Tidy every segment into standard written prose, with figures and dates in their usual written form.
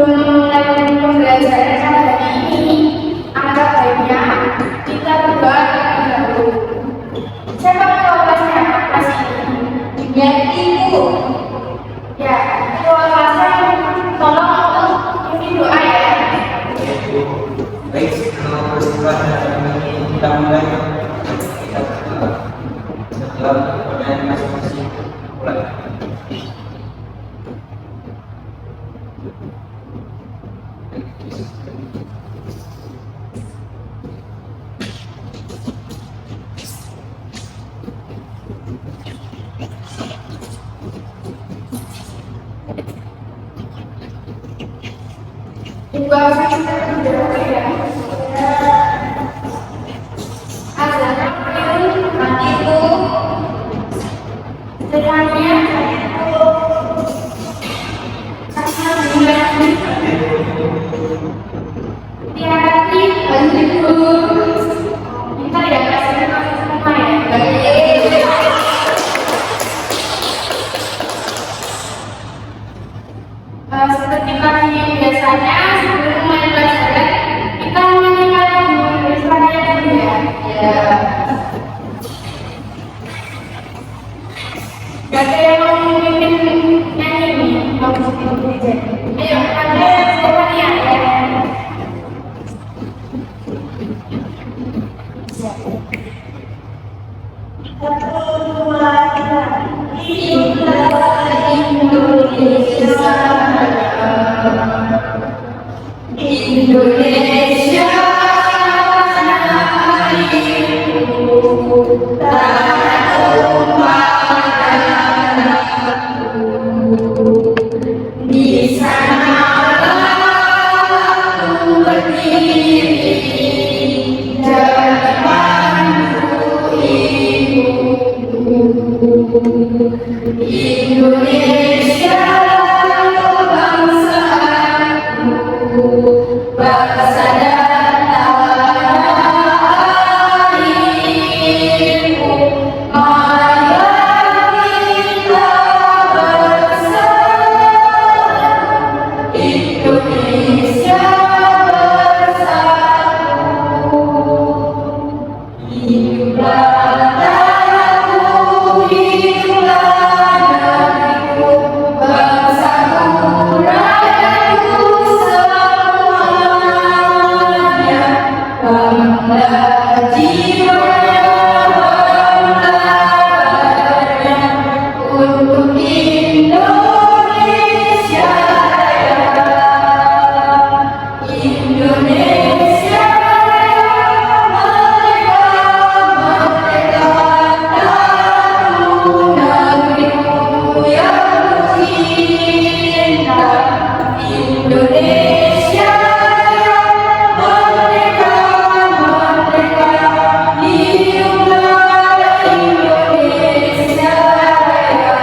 memulai pembelajaran hari ini, angka baiknya kita berdoa terlebih dahulu. Siapa ketua kelasnya kelas ini? Ya, Ibu. Ya, ketua kelasnya tolong untuk isi doa ya. Baik, kalau persiapan hari ini kita mulai. Kita berdoa. Setelah pertanyaan masing-masing mulai. Ibu apa kita berdoa ya? Azan Ibu. semuanya hati-hati bantu minta ya kasih semua ya. Seperti pagi biasanya sebelum mulai pelajaran kita menyanyikan lagu Islamnya dulu ya. Gak ada yang mau memimpin nyanyi nih, mau memimpin. Ayo, ada Stefania ya. Indonesia di sana aku berdiri depanku ibuku. Indonesia bangsaku, bangsa dan tanah airku. Marilah kita bersatu, Indonesia bersatu. Hiduplah tanahku, hiduplah negeriku, bangsaku, rakyatku semuanya. Bangga jiwanya, bangga badannya, untuk Indonesia Raya. Indonesia Raya, merdeka, merdeka, tanahku, negeriku yang kucinta. Indonesia Raya, merdeka, merdeka, hiduplah Indonesia Raya.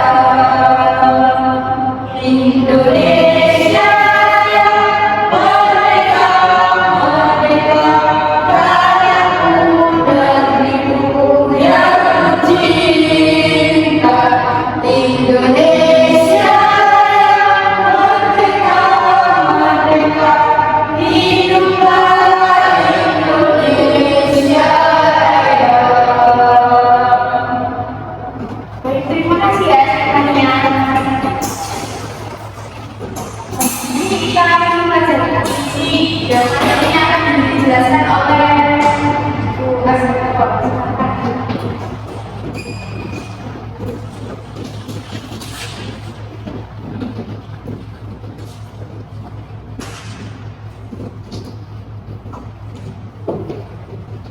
Indonesia Raya, merdeka, merdeka, rakyatku, negeriku yang kucinta. Indonesia Raya, merdeka, merdeka, hiduplah Indonesia Raya. Baik, terima kasih ya Stefania. Ini kita akan mempelajari isi dan ini akan dijelaskan oleh Bu Asmita.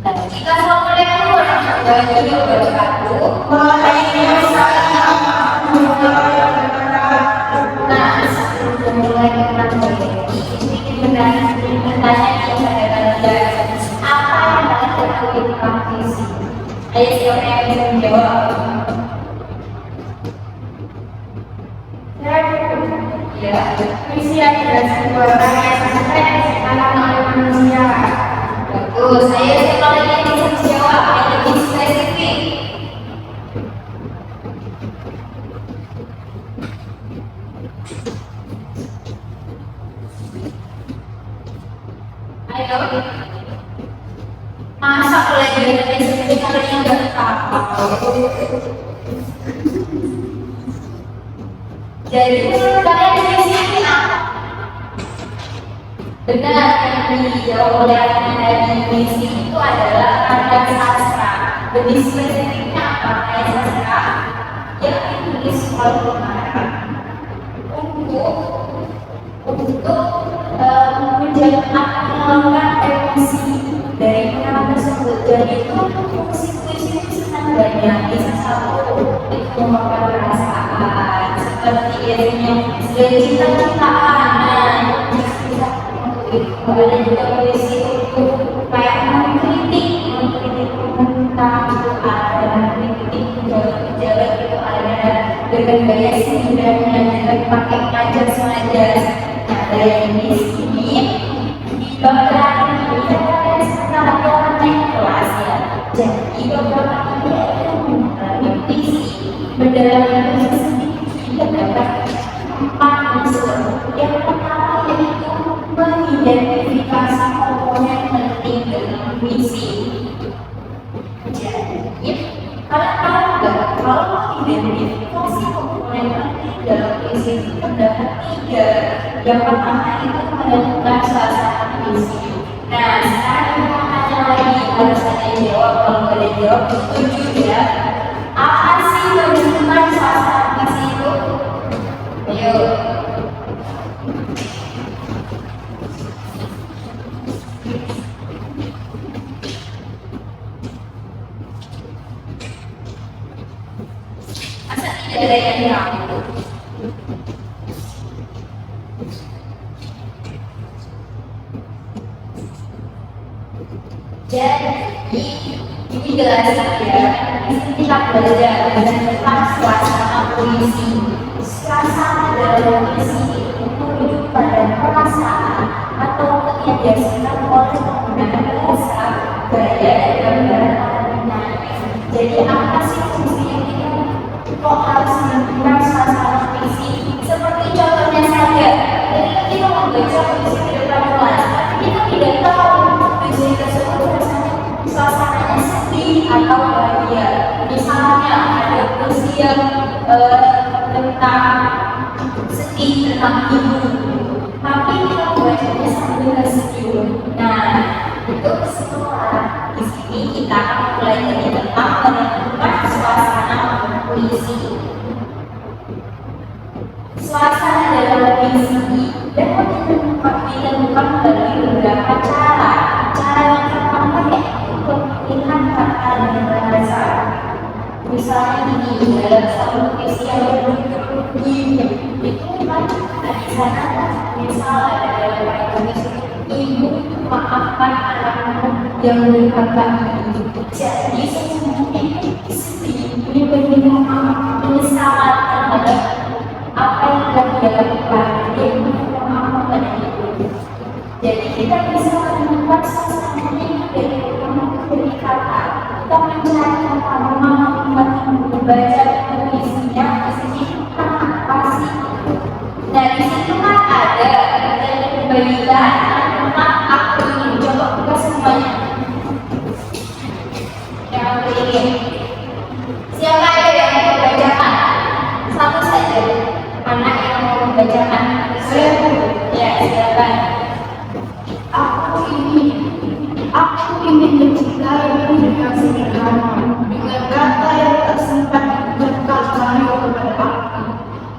Assalamualaikum warahmatullahi wabarakatuh. Waalaikumsalam warahmatullahi wabarakatuh. Nah, sebelum memulai materi, ini bertanya kepada kalian, apa yang kalian ketahui tentang puisi? Ayo siapa yang bisa menjawab? Ya, Puisi adalah sebuah karya sastra yang diciptakan oleh manusia. bagus. Ayo siapa lagi yang bisa menjawab yang lebih spesifik? Ayo, masa pelajaran seperti kalian nggak tahu? Jadi menurut kalian di sini apa? Benar yang dijawab oleh dari misi itu adalah karya sastra. Lebih spesifiknya apa karya sastra? Yang ditulis oleh pengarang untuk melakukan emosi dari pengarang tersebut. Jadi itu fungsi puisi itu sangat banyak. Bisa satu itu mengungkapkan perasaan seperti biasanya dan cinta-cintaan. Ada juga puisi untuk kayak mengkritik tentang itu ada kritik pejabat-pejabat itu ada dengan gaya sindirannya dengan pakai ngajar sengaja. Nah dari di sini beberapa ini setelah orang naik kelas ya. Jadi beberapa ini ada puisi mendalam puisi terdapat 4 unsur. Yang pertama yaitu mengidentifikasi komponen penting dalam puisi. Jadi, kalian tahu nggak kalau mengidentifikasi komponen penting dalam puisi itu terdapat 3. Yang pertama itu menentukan suasana puisi. Nah, sekarang kita tanya lagi, harus ada yang jawab. Kalau nggak ada yang jawab, setuju ya. Apa sih menentukan suasana puisi itu? Ayo. Tidak ada yang tahu. Jadi ini jelas ya. Kita belajar tentang suasana puisi. Suasana dalam puisi itu merujuk pada perasaan atau yang dihasilkan oleh penggunaan bahasa, gaya, dan gambaran. Jadi apa sih fungsinya kita? Kok harus menentukan suasana puisi? Seperti contohnya saja, ketika kita membaca puisi di depan kelas, tapi kita tidak tahu puisi tersebut rasanya suasananya sedih atau bahagia. Misalnya ada puisi yang tentang sedih, tentang ibu, tapi kita bacanya sambil tersenyum. Nah, itu semua di sini kita akan mulai dari tentang menentukan suasana puisi. Suasana dalam puisi dapat ditentukan dari beberapa cara. Cara yang pertama yaitu pemilihan kata dan bahasa. Misalnya ini dalam satu puisi yang berjudul Ibu, itu kan di sana misal ada dalam puisi Ibu maafkan anakmu yang durhaka ini. Jadi sesungguhnya ini berminta penyesalan terhadap apa yang telah dia lakukan. Dia meminta maaf kepada ibu. Jadi kita bisa menemukan suasananya dari kata. Kita mencari kata membaca puisinya, puisinya apa sih? Nah di situ kan ada perbedaan tentang aku ingin. Coba buka semuanya. Yang aku ingin. Siapa yang mau membacakan? Satu saja. Anak yang mau membacakan. Ya, silakan. Aku ingin mencintaimu dengan sederhana, dengan kata yang tak sempat berkata kepada aku,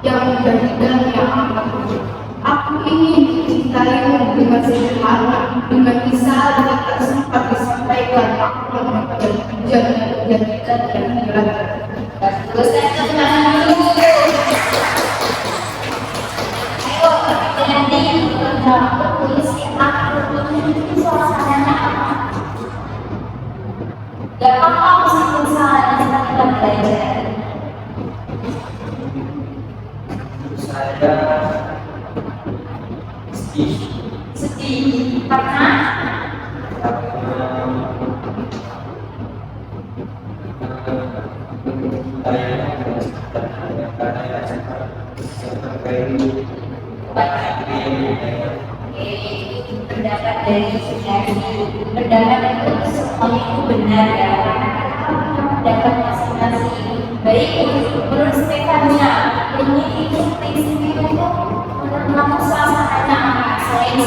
yang menjadikannya aku. Aku ingin mencintaimu dengan sederhana, dengan kisah yang tak sempat disampaikan. Aku menjadikan yang berada. Terus saya teman dulu. Ayo, nanti kamu puisi aku ini suasananya apa? Gak apa-apa usaha kita belajar. Saya Sedih karena Itu pendapat dari Sudarsi. Pendapat itu semuanya itu benar ya, karena kita punya pendapat masing-masing. Baik menurut Stefania, ini itu prinsipnya itu menurut kamu suasananya apa? Selain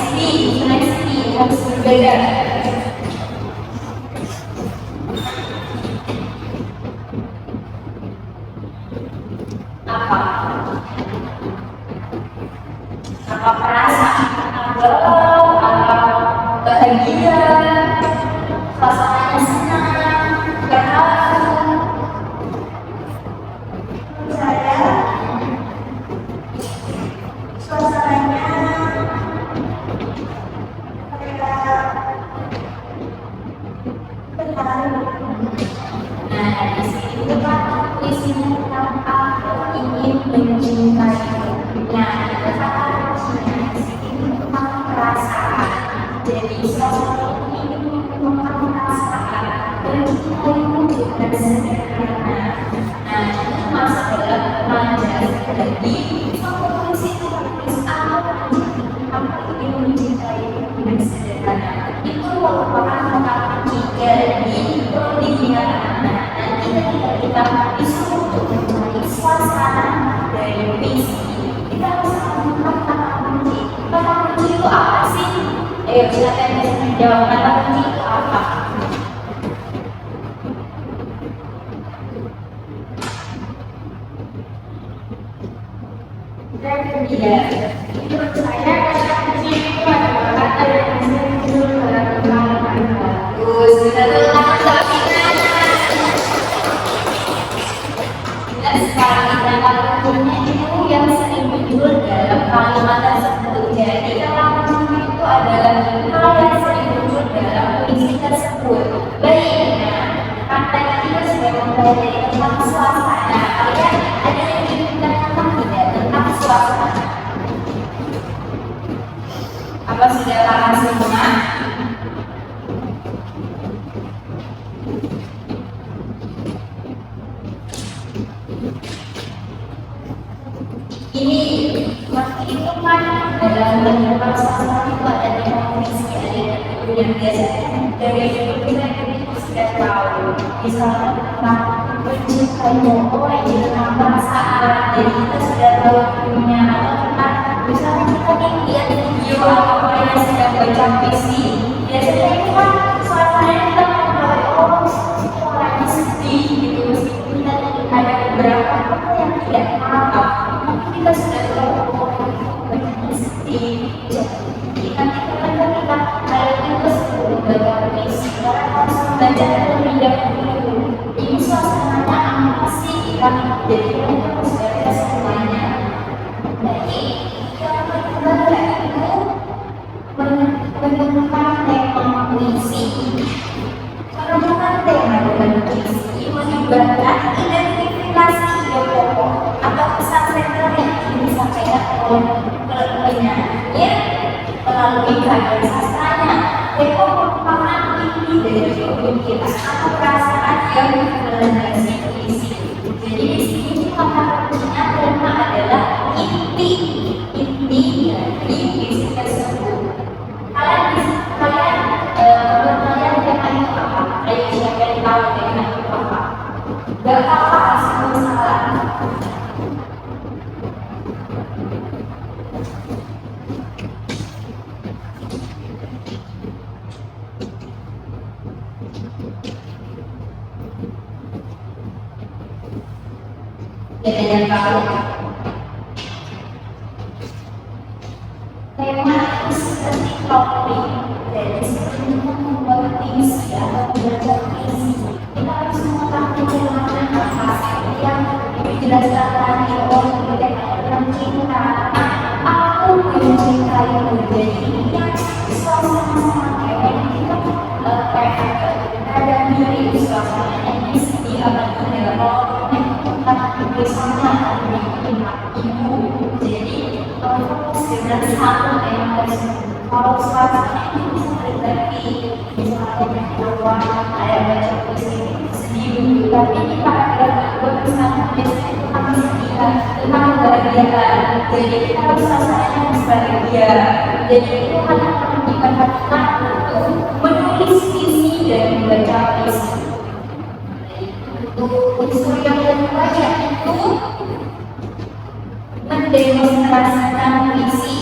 harus berbeda. Apa? Apa perasaan galau, apa bahagia, suasananya senang, berharu. Saya suasananya kayak berharu. Nah, di sini itu kan isinya tentang aku ingin mencintai. Nah, kata kuncinya di sini tentang perasaan. Jadi sesuatu ini tentang perasaan dan kita itu bukan sederhana. Nah, itu masuk dalam pelajaran. Jadi aku tulis itu tulis aku ingin mencintai dengan sederhana. Itu merupakan kata kunci. Jadi perlu diingat. Nanti ketika kita disuruh untuk mencari suasana dari visi, kita harus menemukan kata kunci. Kata kunci itu apa sih? Ayo silakan jawab, kata kunci itu apa? Iya, menurut saya kata kunci itu adalah kata yang muncul dalam kalimat. Bagus, kita telah saksikan. Dan sekarang kita kata kuncinya itu yang sering muncul dalam kalimat tersebut. Jadi kata kunci itu adalah hal yang sering muncul dalam puisi tersebut. Baik, nah, katanya kita sudah mempelajari tentang suasana. Kalian ada yang ingin kita tentang tidak tentang suasana? Apa sudah paham semua? Ini waktu itu kan dalam beberapa suasana itu ada definisi yang biasanya dari kita itu sudah tahu. Misalnya tentang mencintai orang tentang perasaan, jadi kita sudah tahu punya atau tentang misalnya kita lihat video atau orang yang sedang baca puisi, biasanya itu kan suasananya kita mengetahui orangnya sedih gitu, meskipun kita ada beberapa orang yang tidak paham. Kita sudah tahu orang sedih, jadi nanti ketika kita ada itu sebelum baca puisi, orang harus membaca terlebih dahulu. Ini suasananya apa sih? Jadi kita harus baca semuanya. Jadi yang kedua itu menemukan tema puisi. Menemukan tema dengan puisi melibatkan identifikasi ide pokok atau pesan sentral yang ingin disampaikan oleh penyanyi melalui karya sastranya. Teko merupakan inti dari pemikiran atau perasaan yang melandasi puisi. Jadi di sini kata kuncinya tema adalah inti dari puisi tersebut. Kalian menurut kalian tema itu apa? Ayo siapa yang tahu tema itu apa? Gak apa-apa, semua salah. Ada yang tahu? Tema itu seperti topik. Jadi sebelum membuat puisi atau belajar puisi, kita harus mengetahui kemana apa yang dijelaskan tadi oleh tentang cinta. Aku mencintaimu, jadi yang suasana kayak kita ada diri suasana yang sedih apa tidak mau bersama ibu. Jadi dengan satu tema tersebut, kalau suasana itu bisa berbagi, misalnya ada baca puisi sedih, tapi kita ada bersama biasanya kesedihan, tentang kebahagiaan. Jadi kita harus rasanya bahagia. Jadi itu hanya menunjukkan hati kamu untuk menulis visi dan membaca visi. Unsur yang lebih banyak itu mendemonstrasikan visi.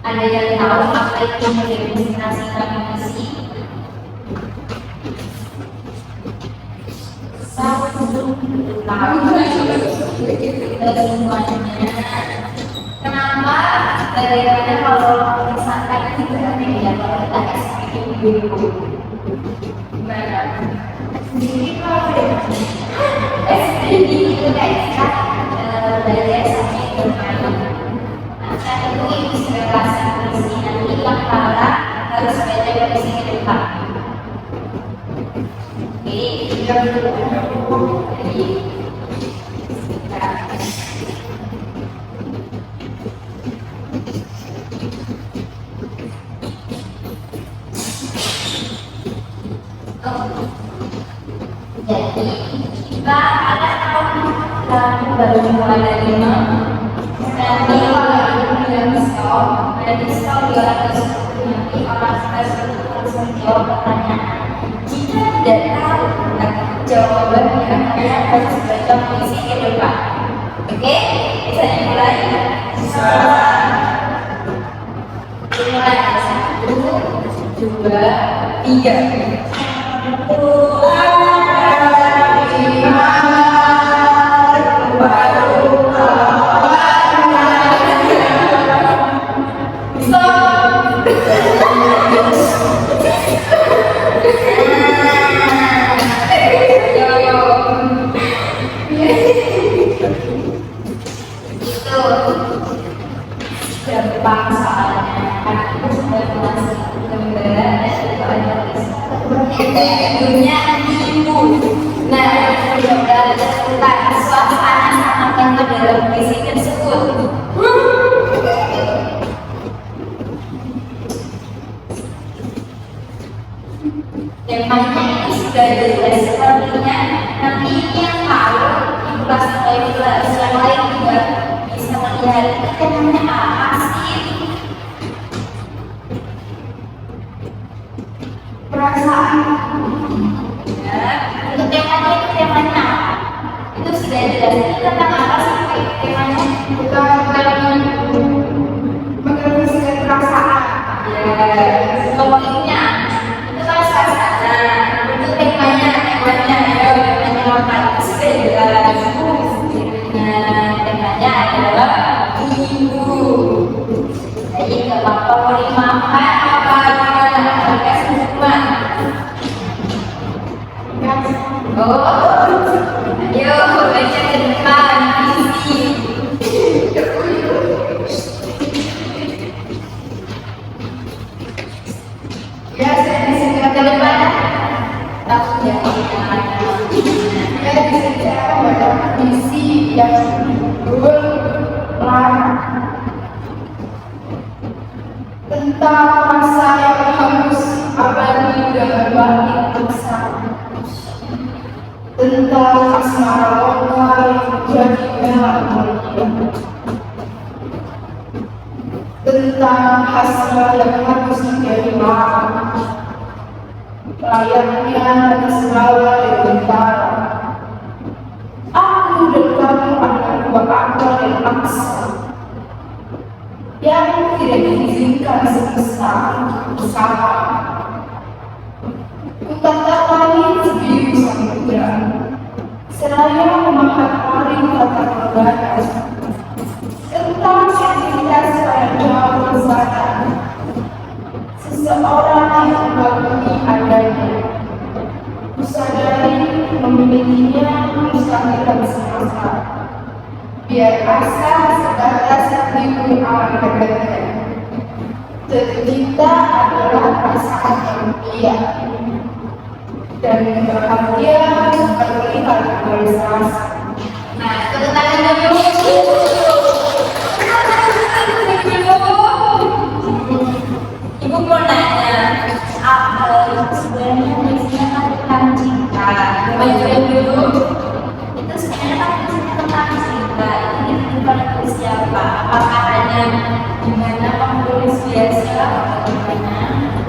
Ada yang tahu apa itu mendemonstrasikan visi? Kenapa? Bagaimana kalau misalkan itu berarti ya kalau kita eksekutif dulu gimana? Jadi kalau eksekutif itu kayak belajar sampai bermain. Nah itu inspirasi visi nanti yang para harus belajar visi ke depan. Oke, jadi kita ada tahun kita baru mulai dari nanti kalau dari stop 210 nanti orang harus menjawab pertanyaan. Jika tidak tahu tentang jawabannya, kalian harus belajar visi ke depan. Oke, bisa dimulai? Bisa. Dimulai 1, 2, 3. Gampang soalnya kan itu sudah masih gambar itu ada judulnya ibu. Nah sudah tentang suasana sama dalam visi tersebut. Temanya ini sudah jelas sepertinya. Nanti yang tahu di kelas yang lain juga bisa melihat temanya apa sih? Perasaan. Ya, untuk temanya itu temanya apa? Itu sudah jelas. Itu tentang apa sih temanya? Kita akan mengekspresikan perasaan. Ya, pokoknya itu kan suasana. Itu temanya apa? Itu sudah jelas. Temanya adalah ibu. Jadi nggak apa-apa mau dimakan apa gimana? Agak semua. Oh, ayo baca ke depan visi. Ya, saya disini Ke depan. takut ya. Saya disini akan baca visi yang tentang masa yang harus abadi dan baik bersama, tentang asmara lokal yang menjadi melankolia, tentang hasrat yang harus menjadi maaf, layaknya Israel dan tentara. Aku dan kamu adalah dua akal yang maksa yang tidak diizinkan semesta untuk bersama. Kutatapani sebiru samudra, seraya memahami tata negara, tentang sertifikat pada jauh bersama. Seseorang yang mengagumi adanya, kusadari memilikinya mustahil semasa. Biar asa sebatas ibu awan berbeda. Tercipta adalah perasaan yang mulia dan bahagia terlihat bersalah. Nah, tepuk tangan dulu. Ibu mau nanya, apa sebenarnya isinya kan tentang cinta? Coba jawab dulu. gimana menulis biasa atau gimana?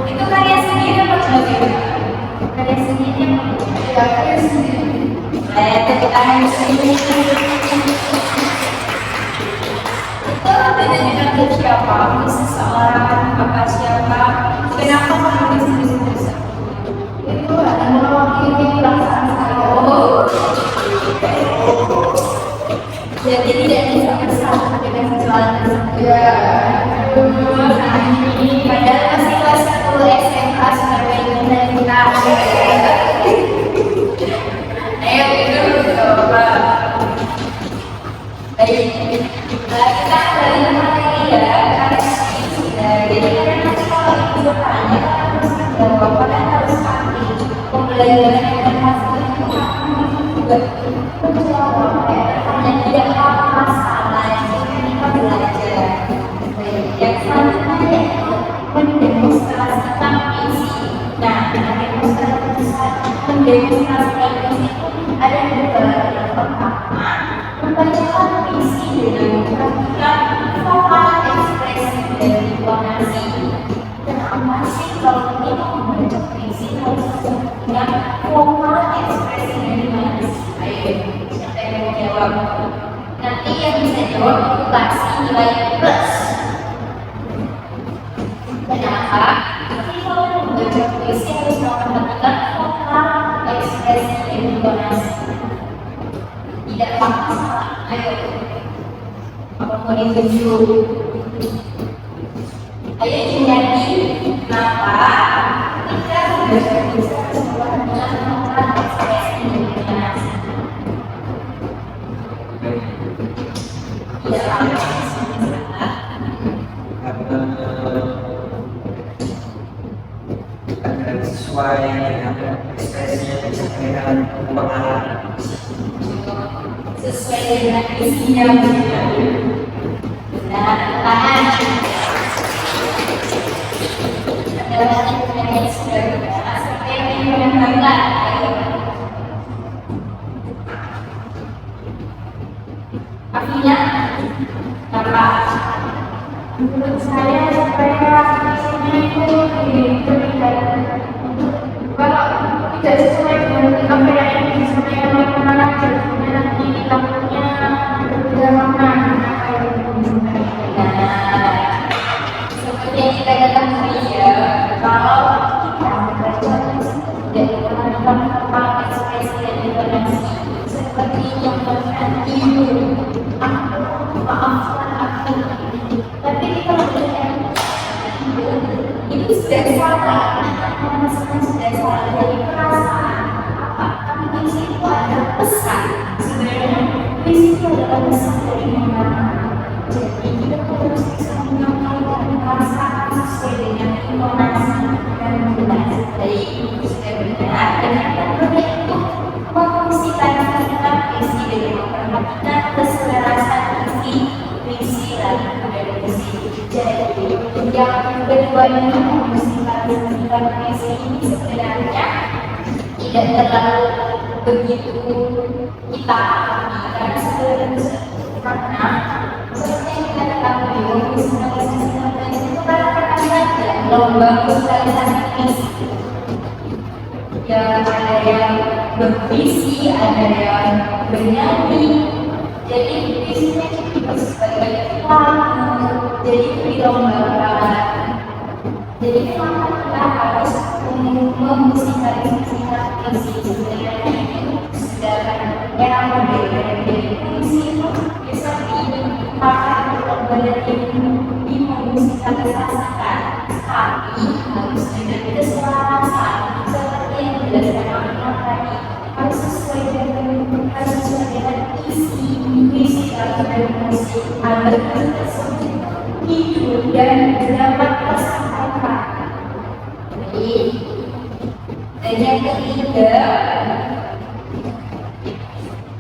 Itu karya sendiri apa gimana? Karya sendiri apa? Ya, karya sendiri. Tepuk tangan sendiri. Itu bedanya ke siapa? Seseorang apa siapa? Kenapa menulis tulis? Itu ada mewakili perasaan saya. Oh, jadi tidak bisa bersama dengan jualan. Ya, Padahal masih kelas 10 SMA sudah main kita. Ayo dulu coba. Baik, kita kembali materi ya. Jadi karena kalau itu bertanya harus menjawab dan harus aktif. Pembelajaran yang hasil juga menjawab pertanyaan tidak apa masalah ini kita belajar. Yang selanjutnya yaitu mendemonstrasikan visi. Nah, mendemonstrasikan visi itu ada dua. Yang pertama, membacakan visi dengan memperhatikan vokal ekspresi dan intonasi. Kenapa sih kalau kita membaca visi harus memperhatikan vokal ekspresi dan intonasi? Ayo, siapa yang mau jawab? Nanti yang bisa jawab itu kasih nilai plus. Kenapa? Tapi kalau membaca puisi harus memperhatikan vokal, ekspresi, dan intonasi. Tidak masalah. Ayo, apa mau ditunjuk? Ayo jadi kenapa? Kita membaca puisi harus memperhatikan vokal, ekspresi, dan intonasi. Tidak masalah. Agar sesuai dengan ekspresinya disampaikan pengalaman Sesuai dengan isinya. Nah, tahan. Adalah yang sudah dibahas seperti yang menambah. Artinya apa? menurut saya supaya isinya itu terlihat. Kalau tidak sesuai dengan apa yang disampaikan oleh pengajar, nanti takutnya berbeda makna apa yang disampaikan. Seperti yang kita ketahui ya, kalau kita membaca dan memperhatikan tentang ekspresi dan intonasi seperti yang berarti maafkan aku, tapi kita membaca itu sudah salah, maksudnya sudah salah dari perasaan. Tapi di situ ada pesan. Sebenarnya di situ adalah pesan dari mana? Jadi kita harus bisa menyampaikan perasaan sesuai dengan intonasi dan menjelaskan dari sudah benar. Dan yang kedua itu mengungsikan tentang isi dari memperhatikan keselarasan isi visi lagu dan isi. Jadi yang kedua ini mengungsikan tentang isi ini sebenarnya tidak terlalu begitu kita karena sebenarnya karena seperti yang kita ketahui visualisasi itu kan saja lomba visualisasi visi yang ada yang bervisi, ada yang bernyanyi. Jadi visinya itu sebagai lagu, jadi dilombakan. Jadi memang kita harus memusikalisasikan visi sebenarnya ini sudah yang berbeda dari visi itu bisa dipakai lomba dan dimusikalisasikan, tapi harus dengan keselarasan seperti yang dijelaskan oleh tadi, harus sesuai dengan isi lagu dan musik agar kita hidup dan dapat tersampaikan. Dan yang ketiga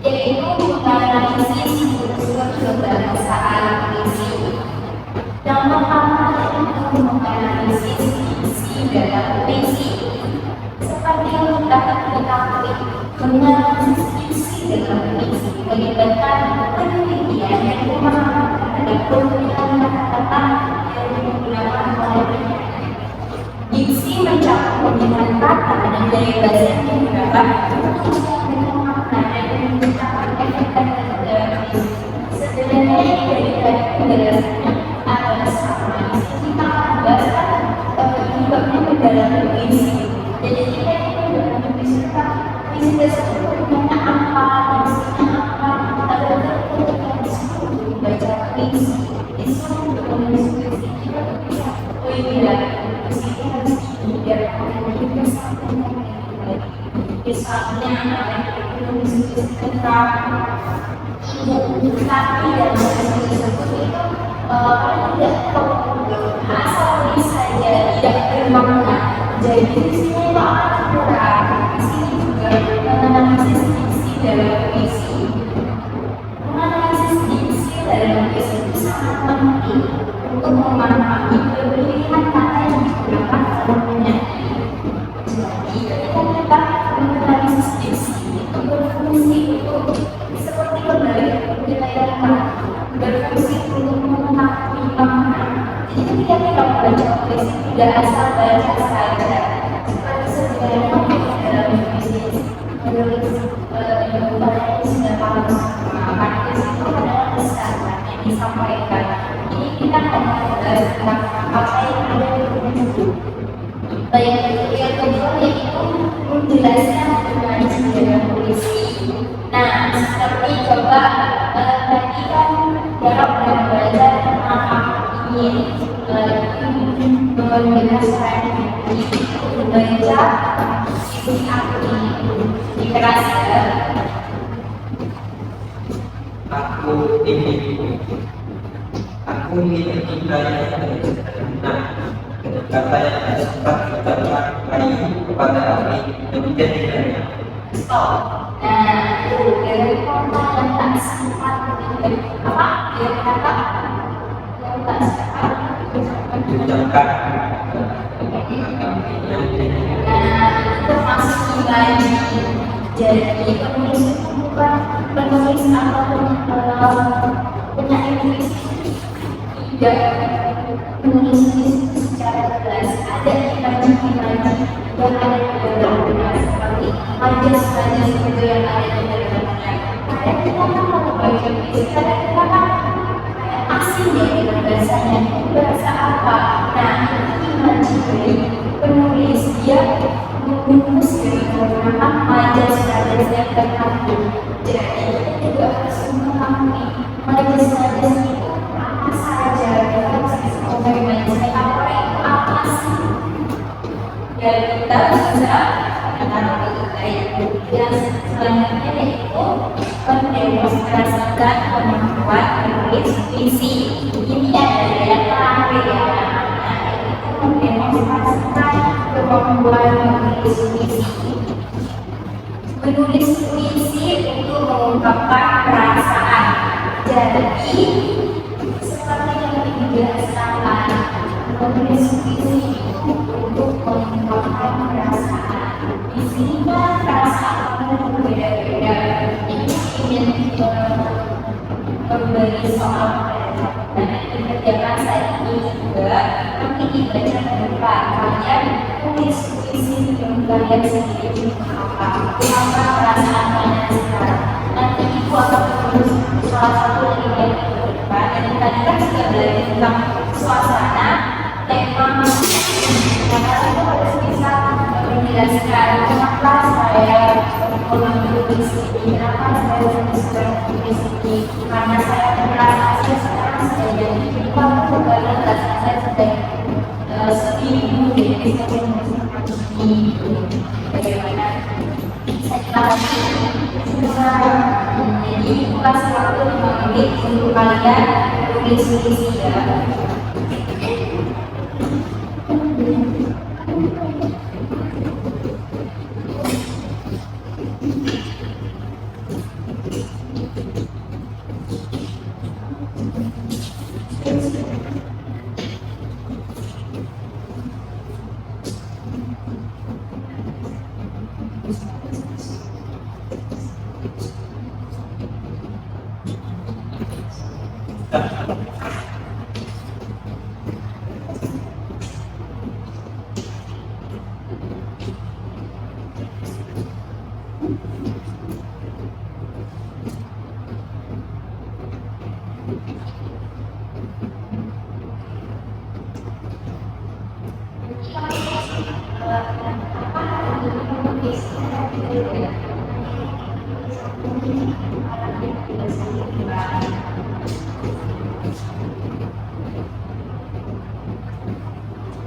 yaitu menganalisis unsur kebangsaan visi. Yang pertama yaitu menganalisis visi dalam visi. Seperti yang kita ketahui, menganalisis visi dalam visi melibatkan penelitian dan pemahaman terhadap pemilihan kata-kata yang digunakan oleh penyanyi. Diksi mencakup pemilihan kata dan gaya bahasa yang digunakan untuk menyampaikan makna dan menciptakan efek dalam diksi. Sebenarnya dari penjelasannya adalah sama. Isi kita bahasa penyebabnya ke dalam diksi. Jadi kita dalam diksi isi tersebut punya apa, diksinya apa, ada yang disebut dibaca diksi. Diksi untuk menulis diksi kita bisa tidak diksi harus tidak kita sampaikan misalnya menulis diksi tentang tapi dalam diksi tersebut itu tidak asal tulis saja tidak bermakna. Jadi diksinya itu akan kurang. Disini juga menganalisis diksi dalam puisi. Menganalisis diksi dalam puisi itu sangat penting untuk memahami pemilihan kata yang digunakan dalam penyanyi. Jadi ketika kita menganalisis diksi itu berfungsi untuk seperti kembali kita berfungsi untuk mengetahui makna. Jadi ketika kita membaca puisi tidak asal baca saja. Seperti sebenarnya dalam puisi menulis yang sudah paham semua. Puisi itu adalah pesan yang disampaikan. Ini kita akan membahas tentang apa yang ada di buku. Yang kedua yaitu menjelaskan dimensi dalam puisi. Nah, seperti coba tadi kan Jarok dan belajar tentang ingin menjelaskan membaca sisi arti literasi. Aku ingin mencintai kata yang sempat kita pakai kepada kami yang menjadikannya. Stop. Nah, itu dari kata yang tak sempat apa? Dari kata yang tak sempat Diucapkan. Nah, itu masuk lagi. Jadi penulis itu bukan penulis ataupun penyair puisi. Tidak penulis puisi secara jelas. Ada imaji-imaji yang ada di dalamnya seperti majas-majas itu yang ada di dalamnya. Kadang kita kan kalau baca puisi, kadang kita kan asing ya dengan bahasanya. Bahasa apa? Nah, imaji dari penulis dia menulis dari menggunakan majas-majas yang tertentu. Jadi kita juga harus memahami majas-majas itu apa saja. Kita harus mengetahui majasnya apa sih. Dan kita bisa mengetahui yang selanjutnya yaitu mendemonstrasikan kemampuan menulis puisi. Ini adalah yang terakhir ya. Mendemonstrasikan kemampuan menulis puisi. Menulis puisi untuk mengungkapkan perasaan. Jadi seperti yang dijelaskan, menulis puisi itu untuk mengungkapkan perasaan. Di sini kan perasaan itu berbeda-beda. Ini ingin memberi soal dan dikerjakan saat ini juga. Nanti dibaca ke depan. Kalian tulis puisi dengan kalian sendiri apa perasaan kalian sekarang. Nanti ibu akan menulis salah satu dari yang ke depan. Dan tadi kan juga belajar tentang suasana, tema. Karena itu harus bisa menjelaskan kenapa saya menulis ini, kenapa saya suka menulis ini, karena saya merasa saya sekarang saya jadi waktu karena rasa saya sedang sedih, jadi saya menulis ini. Bagaimana saya semua jadi kasih waktu 5 menit untuk kalian menulis puisi ya.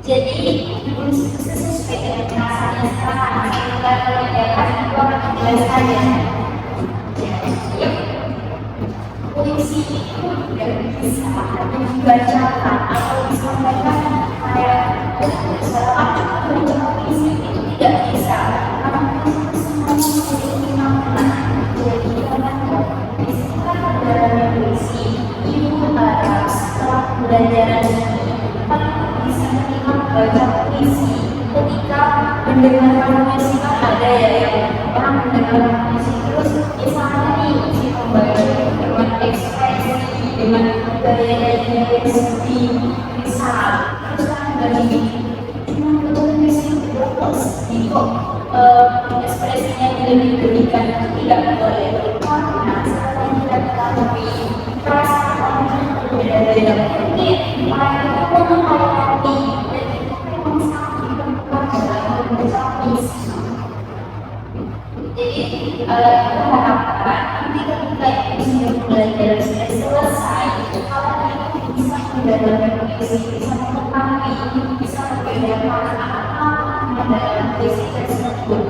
Jadi sesuai dengan rasanya sekarang sehingga menjaga dua penjelasannya. Jadi puisi itu tidak bisa dibacakan atau disampaikan kayak salah puisi itu tidak bisa karena semuanya memiliki makna. Jadi karena disebutkan dalam puisi itu adalah setelah pembelajaran ini bisa ketika membaca puisi, ketika mendengarkan puisi kan ada ya yang orang mendengarkan puisi terus misalnya nih si pembaca dengan ekspresi dengan gaya yang sedih misal terus kan dari cuma betul puisi terus itu ekspresinya lebih berikan tidak boleh karena saya tidak mengetahui perasaan orang berbeda-beda mungkin orang itu menghayati dan itu memang sangat diperlukan dalam membaca puisi. Jadi kita harapkan nanti ketika puisi belajar sudah selesai kalau kita bisa mendalami puisi, bisa mengetahui, bisa membedakan apa dalam puisi tersebut.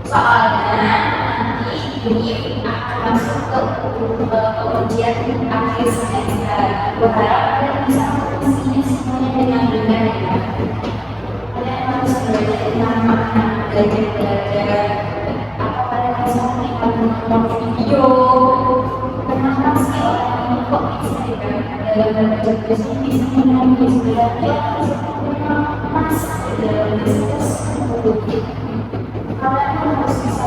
Soalnya nanti ini akan masuk ke ujian akhir semester. Berharap kalian bisa mengisinya semuanya dengan benar ya. Kalian harus belajar tentang makna, belajar apa kalian bisa menonton video. Kenapa sih orang ini kok bisa dalam belajar puisi bisa menangis belajar masa dalam puisi tersebut. Kalian harus bisa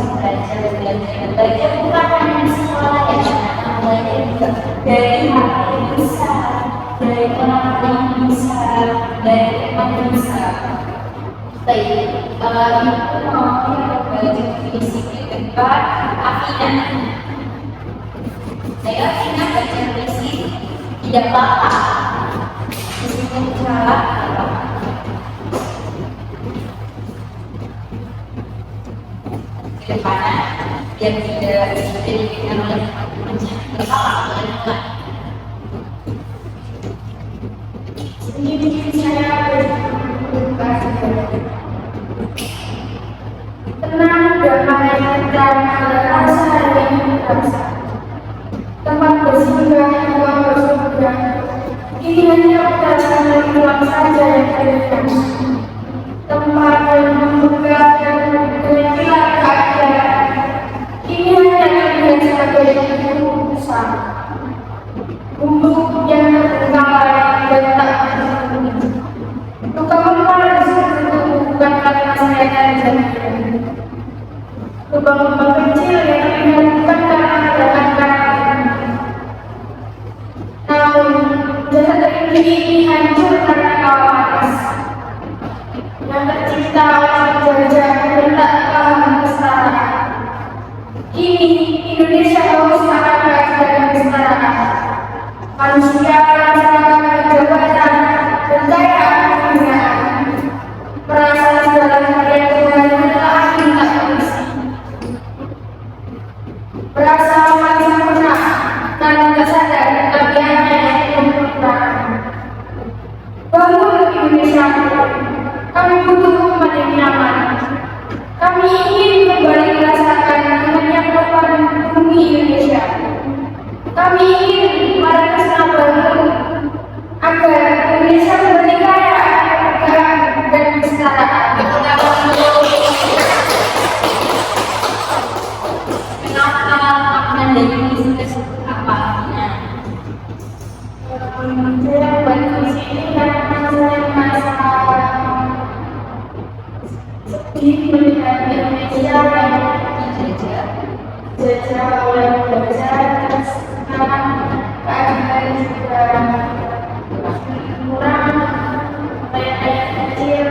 belajar bukan hanya di sekolah ya, belajar juga dari hal yang bisa, dari orang yang bisa, dari teman yang bisa. Baik, ibu mau belajar fisik di tempat Afina. Saya Afina belajar fisik tidak apa-apa, meskipun salah apa. Depannya yang tidak diberikan oleh masalah Ini saya berterima tenang, damai, dan ada rasa yang terasa. Tempat bersinggah, ruang bersinggah. Ini hanya perasaan dari ruang saja yang terlihat. Tempat yang membuka dan menyekilat keadaan. Ini hanya terlihat sebagai pusat. Bumbu yang terbengkalai dan tak berfungsi. Luka memar di situ bukan karena saya dan lubang-lubang kecil yang terlihat bukan karena mendapatkan. Namun jasad ini hancur karena kawasan yang tercipta oleh jajah dan tak paham kesetaraan. Kini Indonesia harus akan keadilan dan kesetaraan. Manusia yang seragam jabatan dan kaya akan pembinaan. Merasa segala karya Tuhan adalah ahli tak berisi. Merasa mati sempurna dan tidak sadar tabiatnya yang berkurang. Bangun Indonesia, kami butuh umat yang nyaman. Kami ingin kembali merasakan namanya kehidupan bumi Indonesia. Kami ingin para baru agar Indonesia kembali kaya, dan kesetaraan. Kenapa makna dari puisi tersebut apa? Saya bantu di sini karena saya merasa sedih melihat Indonesia yang dijajah oleh belajar sekarang keadilan juga kurang, rakyat kecil.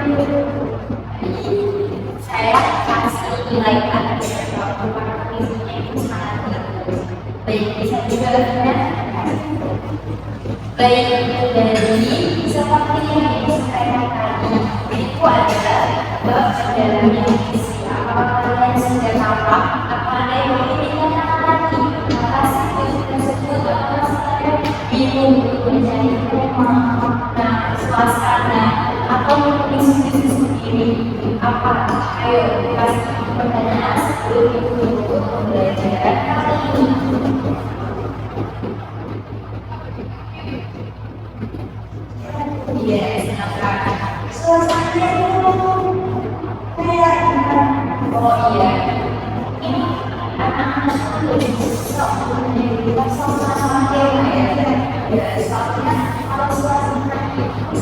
Saya kasih nilai atas puisinya itu sangat bagus. Baik, bisa juga lihat. Baik dari seperti yang disampaikan tadi, itu adalah bab dalamnya puisi. Apakah kalian sudah tampak? Apa ada yang ingin dikatakan lagi? Maka puisi tersebut akan saya bingung menjadi tema, makna, suasana, apa? Ayo kasih pertanyaan sebelum ditutup pembelajaran kali ini. Iya, silakan. Suasananya itu kayak Oh iya, ini anak-anak itu lebih susah menjadi sama-sama tema ya. Ya, soalnya kalau suasana itu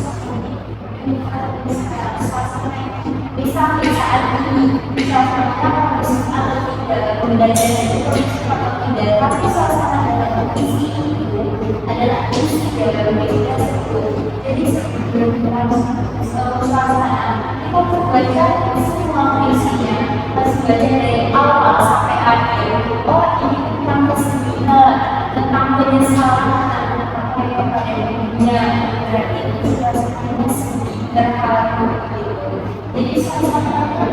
misalnya saat ini suasana harus atau tidak pembelajaran itu atau tidak, tapi suasana dalam isi itu adalah isi dalam diri tersebut. Jadi sebelum suasana kita membaca semua isinya, harus baca dari awal sampai akhir. Oh, ini tentang kesedihan, tentang penyesalan, tentang kepada berarti suasananya sedih terharu gitu. Jadi suasananya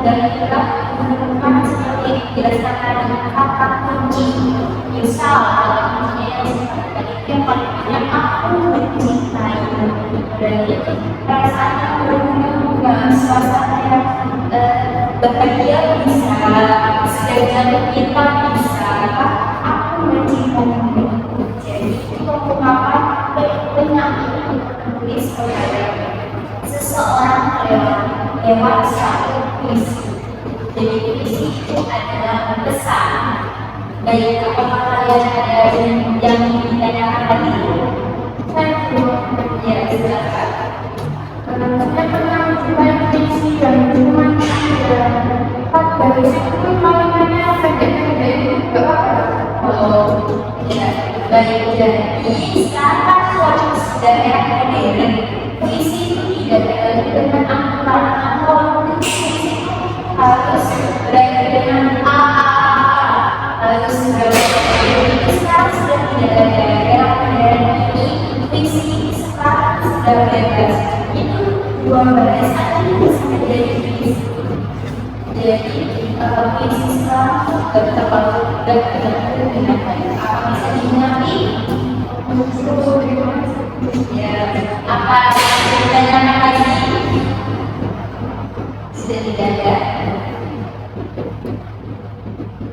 dari gerak menemukan seperti dijelaskan dengan kata kunci. Misal kuncinya yang tadi yang paling banyak aku mencintaimu. Berarti perasaannya berbunga, suasana yang bahagia bisa, sedang kita bisa, aku mencintaimu. Jadi itu ungkapan banyak menulis kepada seseorang lewat satu puisi. Jadi puisi itu adalah pesan. Baik, apakah kalian ada yang ditanyakan tadi? saya belum Ya, silakan. saya pernah mencoba puisi yang cuma ada 4 baris itu kalimatnya pendek-pendek itu apa? Oh, ya, baik. Jadi sekarang kalau sudah era modern, puisi itu tidak dengan angkutan atau puisi itu harus berakhir dengan a, harus sekarang sudah tidak ada era modern ini. Puisi ini sekarang sudah bebas. Itu 2 baris aja bisa menjadi puisi. Jadi puisi sekarang terpaku dan terpaku dengan baik. Apa bisa dimengerti? Ya, apa pertanyaan lagi? Sudah tidak ada.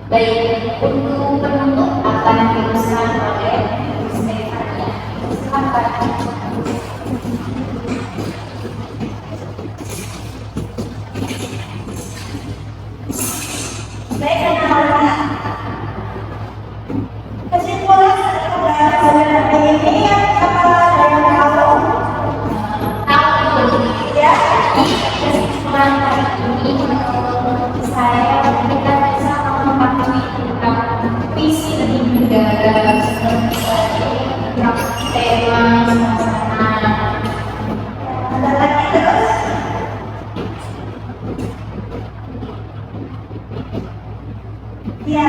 Baik, untuk penutup akan diteruskan oleh Stefania. Silakan. Baik, anak-anak. Kesimpulan dari pembelajaran ini apa yang tahu? Tahu Ya, kesimpulan kali ini menurut saya kita bisa memahami tentang visi dan negara tentang tema suasana. ada lagi terus. Ya,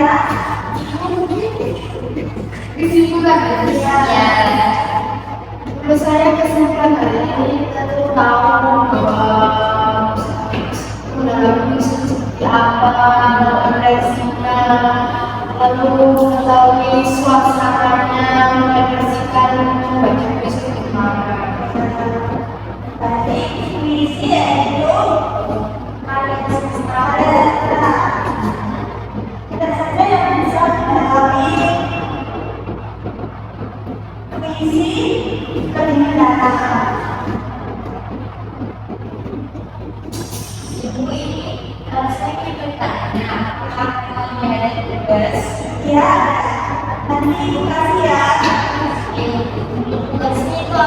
Kesimpulan ya. menurut saya kesimpulan hari ini kita tuh tahu bahwa dalam puisi seperti apa, mengekspresikan, lalu mengetahui suasananya, mengekspresikan membaca puisi itu gimana. Tadi puisi yaitu karya sastra. Kita saja yang bisa memahami puisi keindahan. Ibu ini saya ingin bertanya apakah kalian ada tugas? Ya, nanti ibu kasih ya. Tugasnya itu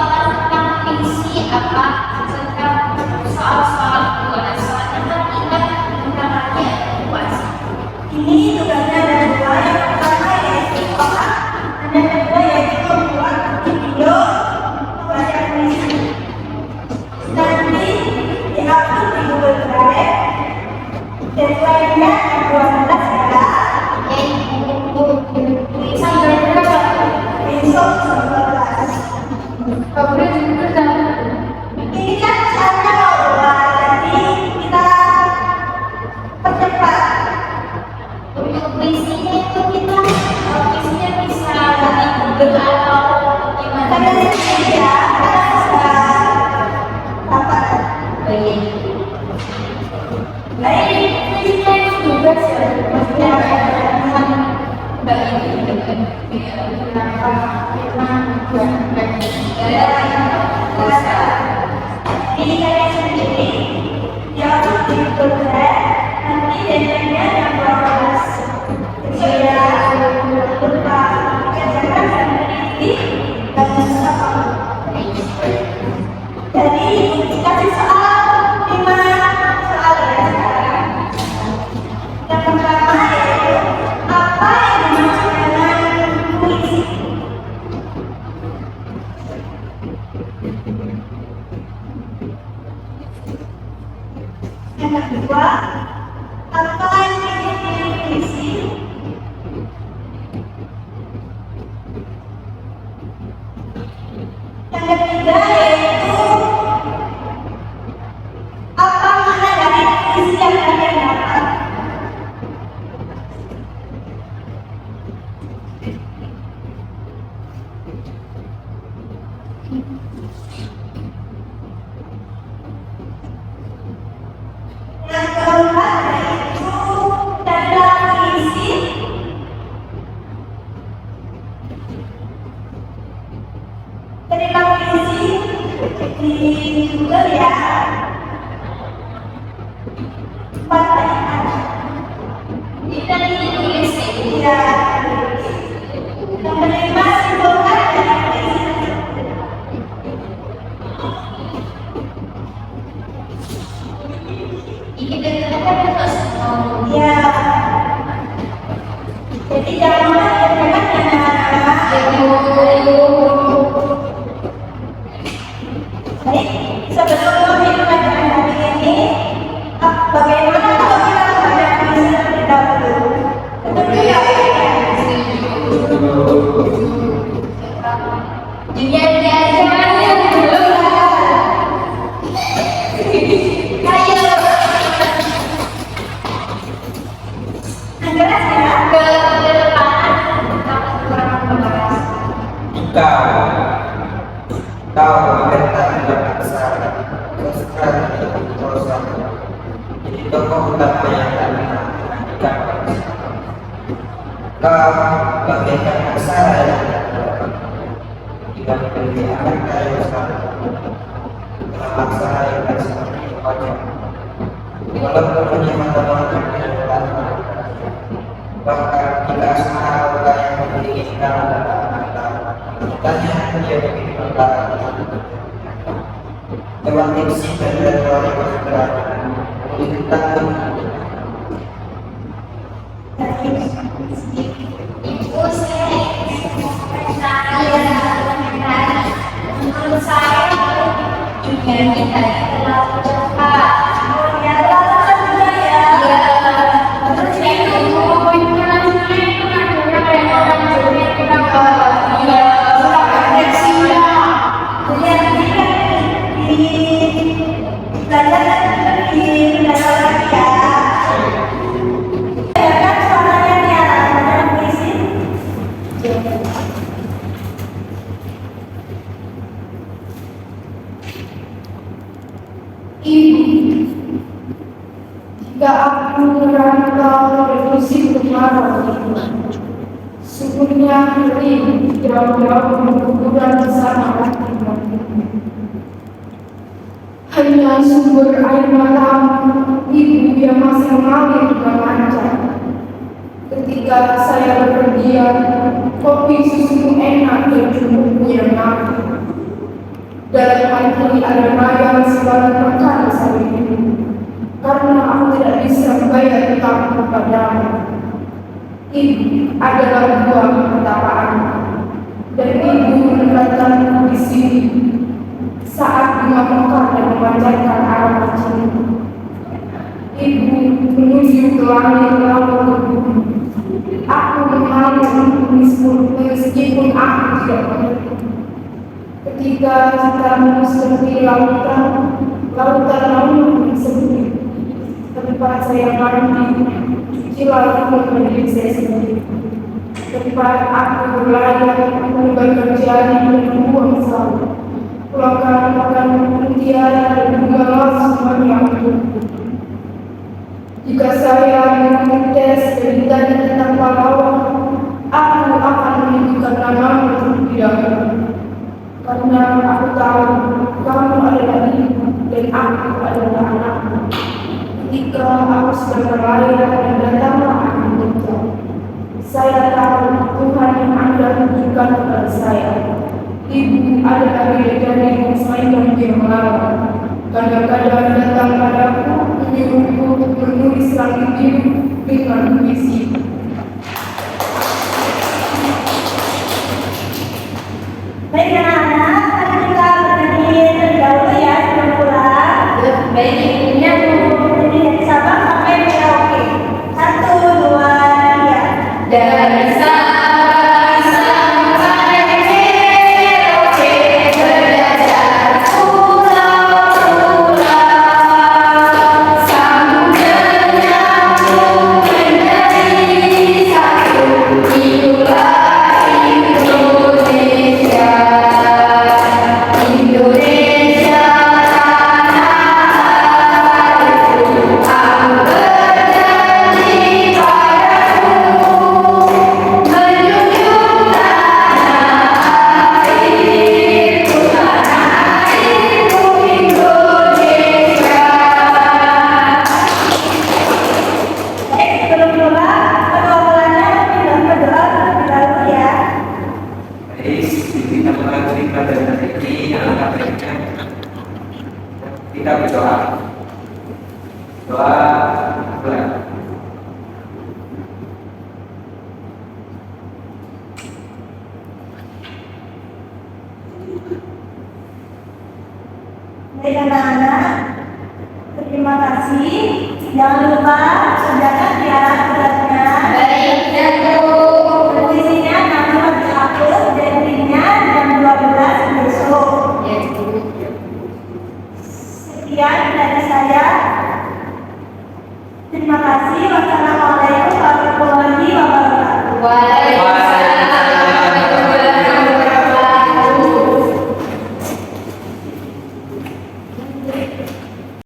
Ini saya sendiri yang dipercaya nanti dananya yang bagus. Saya lupa kerjakan dan meneliti dan sama. Jadi dikasih soal 5 soal ya sekarang. Yang pertama yaitu apa yang dimaksud dengan puisi? Yang kedua, apa yang menjadi puisi? Yang ketiga yaitu apa makna dari puisi yang kalian dapat? Yang keempat yaitu tanda puisi. Tanda puisi di Google ya. 4 pertanyaan. Kita ditulis Ya. Yang kelima simpulkan dari puisi. kita terus Ya. Jadi jangan lupa kerjakan ya. Baik, sebelum memulai hari ini, bagaimana kalau kita membaca puisi terlebih dahulu? Betul ya? dunia aja dulu ayo Jelas ya? ke depan kita kurang membahas kau kita tidak besar terus terusan jadi tokoh utama yang akan menantikan kau bagaikan besar jika dikerjakan kayu besar dalam aksara yang tak seperti wajah walaupun punya mata-mata yang utama bahkan jika asmara luka yang memiliki segala tanya dia begitu perkara teman tipsi dan retorika bergerak tentang ibu saya menurut saya juga kita terlalu cepat Ya, terlalu juga ya. terus itu poin selanjutnya itu ada kayak orang jadi kita Kemudian di belajar di belajar lagi ya. Ya kan suaranya nih anak-anak puisi. Ibu, jika aku merantau dari musim kemarau itu, sungguhnya kering jauh-jauh berkuburan bersama hatimu. Hanya sumber air matamu, ibu yang masih mengalir memancar. Ketika saya berpergian, kopi susumu enak dan cumbuku yang mati. Dalam hati ada bayang sebagai perkara saya ini, karena aku tidak bisa membayar hutang kepadamu. Ibu adalah buah pertapaan, dan ibu mendapatkanku di sini saat bunga mekar dan memanjatkan aroma cinta. Ibu menuju ke langit lalu ke bumi. Aku mengalir meskipun aku tidak mengerti. Ketika cintamu seperti lautan lalu yang sempit, tempat saya mandi, cucilah aku menjadi saya sendiri. Tempat aku berlayar, mengembangkan jari dan membuang salju. Pulangkan makan mutiara dan bunga semuanya aku. Jika saya mengetes berita tentang pahlawan, aku akan menunjukkan namamu puisi. Baik anak-anak, mari kita berdiri terlebih dahulu ya sebelum pulang. Baik, ibunya Berdiri dari Sabang sampai Merauke. 1, 2, 3. dari Sabang sampai Merauke belajar pulau-pulau, sambung menyambung menjadi satu, itulah Indonesia. Indonesia tanah airku, aku berjanji padamu, menjunjung tanah airku Indonesia. Baik, sebelum pulang, kedua mempelainya tidak berdoa terlebih dahulu ya. Baik, kita mulai pada hari ini yang akan kita berdoa. Doa mulai. Baik anak-anak, terima kasih. Jangan lupa kerjakan tiara beratnya. Baik, Dato. Puisinya nanti harus dihapus deadline-nya jam 12 besok. Ya, Bu. Sekian dari saya. Terima kasih. Wassalamualaikum warahmatullahi wabarakatuh. Waalaikumsalam.